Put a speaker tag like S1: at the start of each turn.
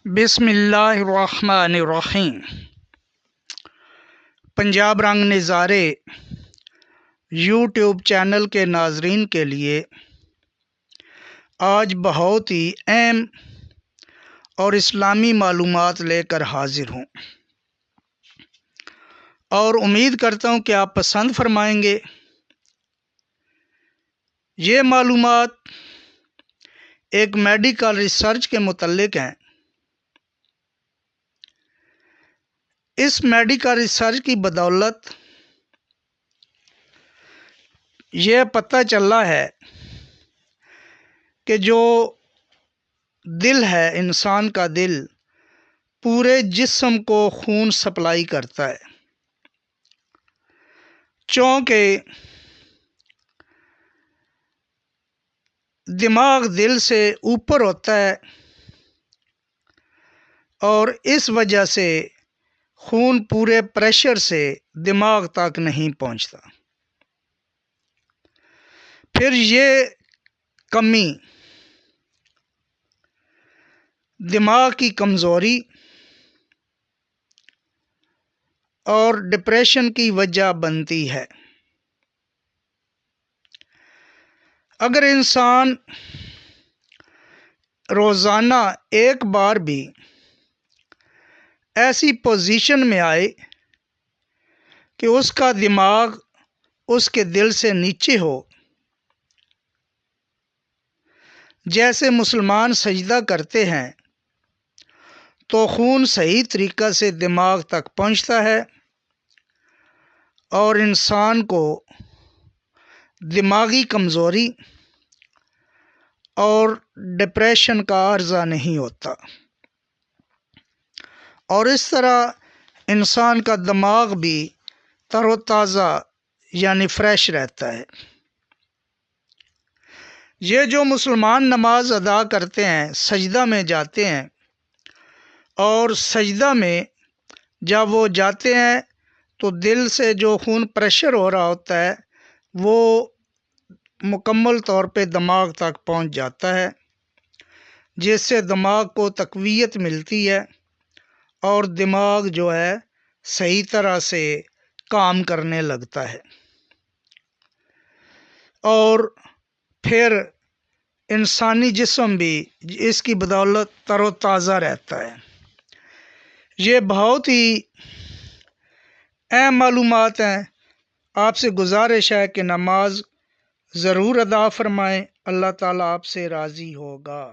S1: بسم اللہ الرحمن الرحیم۔ پنجاب رنگ نظارے یوٹیوب چینل کے ناظرین کے لیے آج بہت ہی اہم اور اسلامی معلومات لے کر حاضر ہوں، اور امید کرتا ہوں کہ آپ پسند فرمائیں گے۔ یہ معلومات ایک میڈیکل ریسرچ کے متعلق ہیں۔ اس میڈیکل ریسرچ کی بدولت یہ پتہ چلا ہے کہ جو دل ہے، انسان کا دل پورے جسم کو خون سپلائی کرتا ہے، چونکہ دماغ دل سے اوپر ہوتا ہے اور اس وجہ سے خون پورے پریشر سے دماغ تک نہیں پہنچتا۔ پھر یہ کمی دماغ کی کمزوری اور ڈپریشن کی وجہ بنتی ہے۔ اگر انسان روزانہ ایک بار بھی ایسی پوزیشن میں آئے کہ اس کا دماغ اس کے دل سے نیچے ہو، جیسے مسلمان سجدہ کرتے ہیں، تو خون صحیح طریقہ سے دماغ تک پہنچتا ہے اور انسان کو دماغی کمزوری اور ڈپریشن کا عرضہ نہیں ہوتا، اور اس طرح انسان کا دماغ بھی تر و تازہ یعنی فریش رہتا ہے۔ یہ جو مسلمان نماز ادا کرتے ہیں، سجدہ میں جاتے ہیں، اور سجدہ میں جب وہ جاتے ہیں تو دل سے جو خون پریشر ہو رہا ہوتا ہے وہ مکمل طور پہ دماغ تک پہنچ جاتا ہے، جس سے دماغ کو تقویت ملتی ہے اور دماغ جو ہے صحیح طرح سے کام کرنے لگتا ہے، اور پھر انسانی جسم بھی اس کی بدولت تر و تازہ رہتا ہے۔ یہ بہت ہی اہم معلومات ہیں۔ آپ سے گزارش ہے کہ نماز ضرور ادا فرمائیں، اللہ تعالیٰ آپ سے راضی ہوگا۔